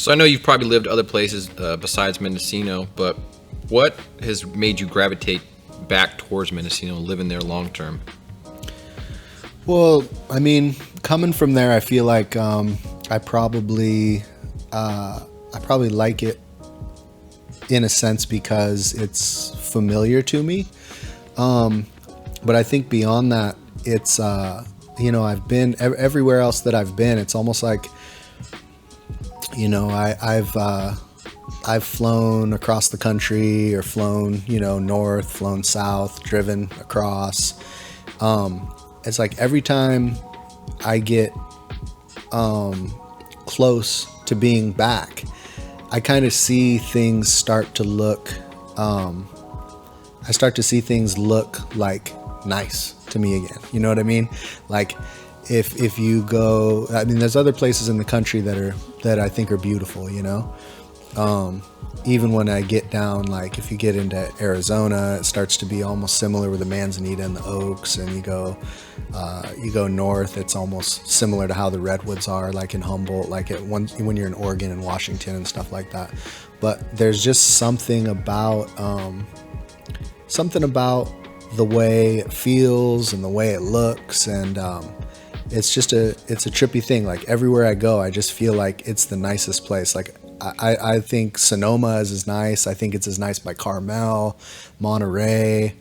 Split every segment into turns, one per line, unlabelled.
So I know you've probably lived other places besides Mendocino, but what has made you gravitate back towards Mendocino, living there long term?
Well, I mean, coming from there, I feel like I probably like it in a sense because it's familiar to me. But I think beyond that, it's I've been everywhere else that I've been. It's almost like I've flown across the country or flown north, flown south, driven across. It's like every time I get close to being back, I kind of see things start to look. I start to see things look like nice to me again. You know what I mean? Like if you go, I mean, there's other places in the country that I think are beautiful. Even when I get down, like if you get into Arizona, it starts to be almost similar with the Manzanita and the Oaks, and you go north, it's almost similar to how the redwoods are, like in Humboldt, like when you're in Oregon and Washington and stuff like that. But there's just something about the way it feels and the way it looks, and it's a trippy thing. Like everywhere I go, I just feel like it's the nicest place. Like I think Sonoma is as nice. I think it's as nice by Carmel, Monterey,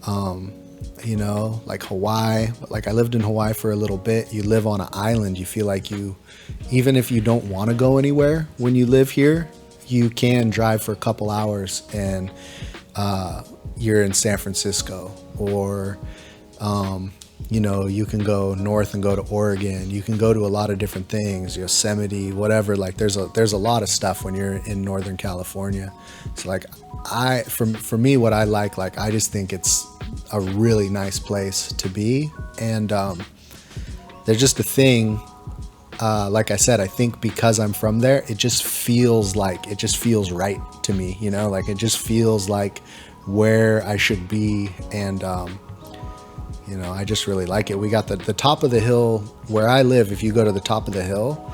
like Hawaii. Like I lived in Hawaii for a little bit. You live on an island. You feel like even if you don't want to go anywhere when you live here, you can drive for a couple hours and you're in San Francisco, or you can go north and go to Oregon. You can go to a lot of different things, Yosemite, whatever. Like there's a lot of stuff when you're in Northern California. So like for me, what I like I just think it's a really nice place to be. And there's just a thing, like I said, I think because I'm from there, it just feels right to me, like it just feels like where I should be. And I just really like it. We got the top of the hill where I live. If you go to the top of the hill,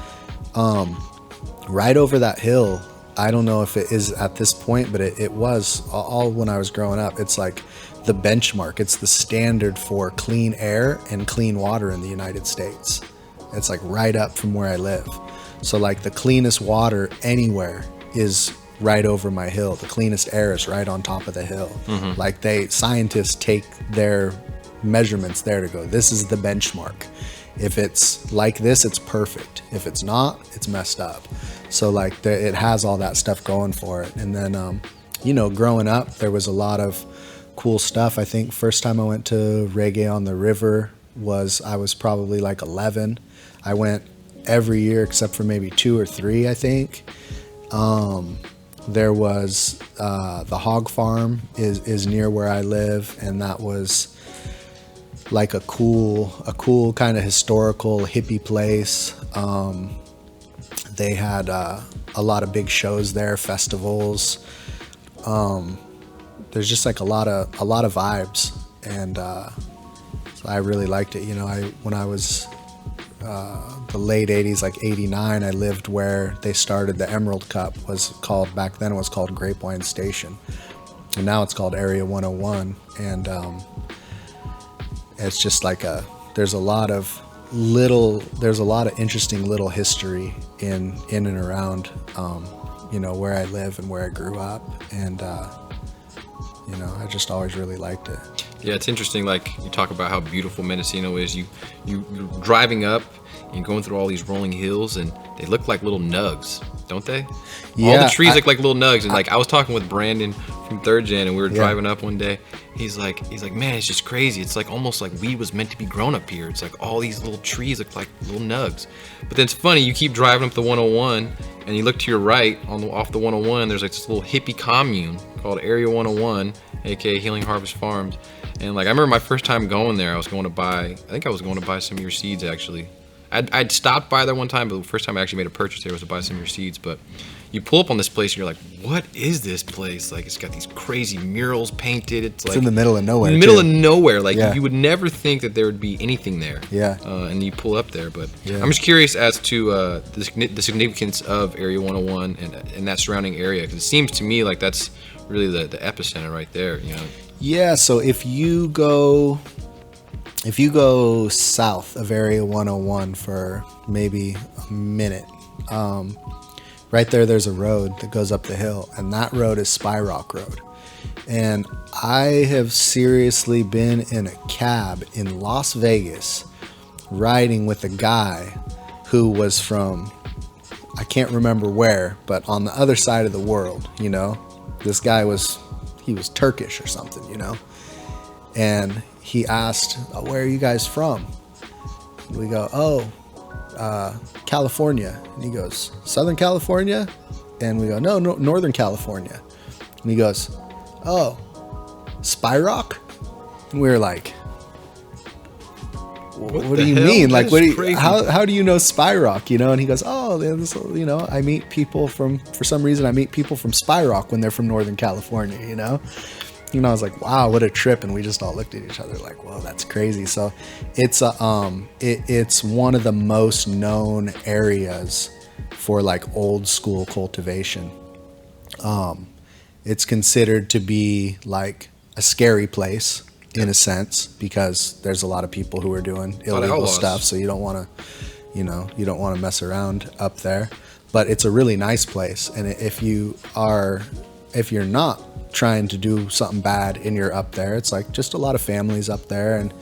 right over that hill, I don't know if it is at this point, but it was all when I was growing up. It's like the benchmark. It's the standard for clean air and clean water in the United States. It's like right up from where I live. So like the cleanest water anywhere is right over my hill. The cleanest air is right on top of the hill. Mm-hmm. Like scientists take their measurements there to go, this is the benchmark. If it's like this, it's perfect. If it's not, it's messed up. So like it has all that stuff going for it. And then growing up, there was a lot of cool stuff. I think first time I went to Reggae on the River I was probably like 11. I went every year except for maybe 2 or 3, I think. There was the hog farm is near where I live, and that was like a cool kind of historical hippie place. They had a lot of big shows there, festivals. There's just like a lot of vibes, and so I really liked it. When I was the late 80s, like 89, I lived where they started the Emerald Cup. Back then it was called Grapevine Station, and now it's called Area 101. And it's just like there's a lot of interesting little history in and around where I live and where I grew up, and I just always really liked it.
Yeah, it's interesting. Like you talk about how beautiful Mendocino is. You're driving up and going through all these rolling hills, and they look like little nugs, don't they? Yeah, all the trees look like little nugs. And like I was talking with Brandon from Third Gen, and we were driving up one day. He's like, man, it's just crazy. It's like almost like weed was meant to be grown up here. It's like all these little trees look like little nugs. But then it's funny. You keep driving up the 101, and you look to your right off the 101. There's like this little hippie commune called Area 101, aka Healing Harvest Farms. And like I remember my first time going there, I was going to buy some of your seeds actually. I'd stopped by there one time, but the first time I actually made a purchase there was to buy some of your seeds. But you pull up on this place and you're like, what is this place? Like, it's got these crazy murals painted. It's like
in the middle of nowhere.
In the middle of nowhere. Like,
Yeah.
you would never think that there would be anything there.
Yeah.
And you pull up there. But
Yeah.
I'm just curious as to the significance of Area 101 and that surrounding area. Because it seems to me like that's really the epicenter right there, you know?
Yeah, so if you go south of Area 101 for maybe a minute, right there's a road that goes up the hill, and that road is Spy Rock Road. And I have seriously been in a cab in Las Vegas riding with a guy who was from, I can't remember where, but on the other side of the world, you know. This guy was Turkish or something, you know. And he asked, where are you guys from? And we go, California. And he goes, Southern California? And we go, no, Northern California. And he goes, oh, Spy Rock? And we were like, what do you mean? Like, how do you know Spy Rock? You know? And he goes, you know, I meet people for some reason I meet people from Spy Rock when they're from Northern California, you know? You know, I was like, wow, what a trip. And we just all looked at each other like, whoa, that's crazy. So it's it's one of the most known areas for like old school cultivation. It's considered to be like a scary place in a sense, because there's a lot of people who are doing illegal stuff. So you don't want to mess around up there, but it's a really nice place. And if you're not trying to do something bad and you're up there, it's like just a lot of families up there, and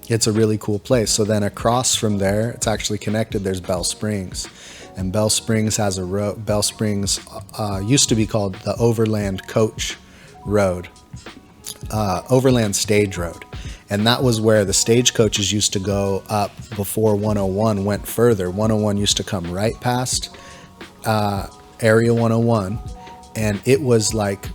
it's a really cool place. So then across from there, it's actually connected, there's Bell Springs, and Bell Springs has a road. Bell Springs used to be called the Overland Coach Road, Overland Stage Road, and that was where the stagecoaches used to go up before 101 went further. 101 used to come right past Area 101, and it was like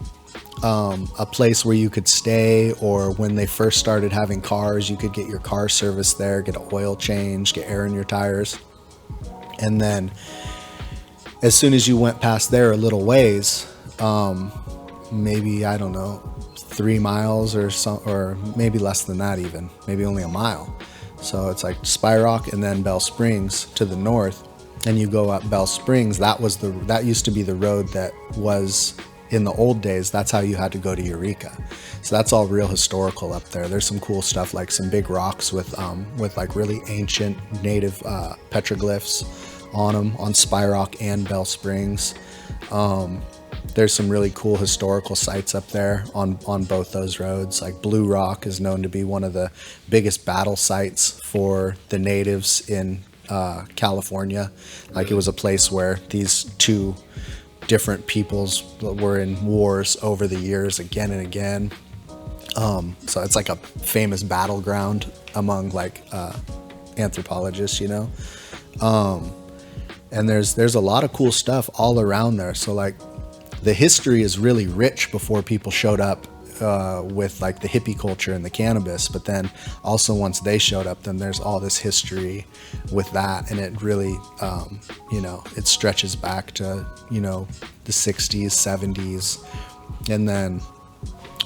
a place where you could stay, or when they first started having cars, you could get your car serviced there, get an oil change, get air in your tires. And then as soon as you went past there a little ways, maybe, I don't know, 3 miles or maybe less than that, even maybe only a mile. So it's like Spy Rock and then Bell Springs to the north, and you go up Bell Springs. That used to be the road that was in the old days. That's how you had to go to Eureka. So that's all real historical up there. There's some cool stuff, like some big rocks with like really ancient native petroglyphs on them on Spy Rock and Bell Springs. There's some really cool historical sites up there on both those roads. Like Blue Rock is known to be one of the biggest battle sites for the natives in California. Like, it was a place where these two different peoples were in wars over the years again and again. So it's like a famous battleground among like anthropologists, you know. And there's a lot of cool stuff all around there. So like the history is really rich before people showed up with like the hippie culture and the cannabis, but then also once they showed up, then there's all this history with that, and it really it stretches back to the 60s, 70s, and then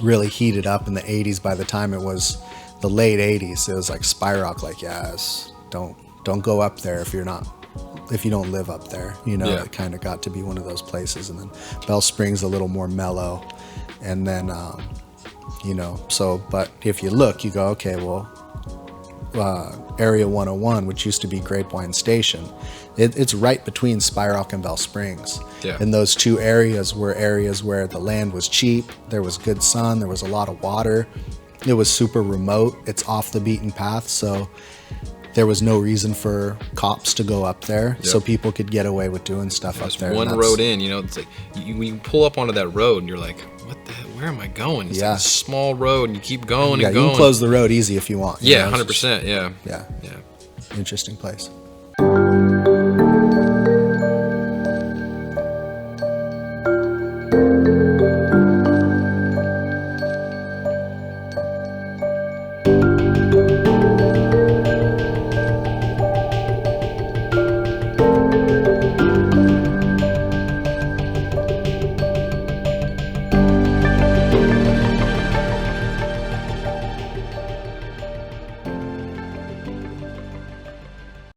really heated up in the 80s. By the time it was the late 80s, it was like Spy Rock, like, yes, don't go up there if you don't live up there,
Yeah.
It kind of got to be one of those places. And then Bell Springs a little more mellow, and then but if you look, you go, okay, well, Area 101, which used to be Grapevine Station, it's right between Spy Rock and Bell Springs.
Yeah.
And those two areas were areas where the land was cheap, there was good sun, there was a lot of water, it was super remote, it's off the beaten path, so there was no reason for cops to go up there.
Yep.
So people could get away with doing stuff up there.
One road in, it's like you pull up onto that road and you're like, what the hell, where am I going? It's like a small road, and you keep going and going.
You can close the road easy if you want.
Yeah, 100%. Yeah.
Yeah. Interesting place.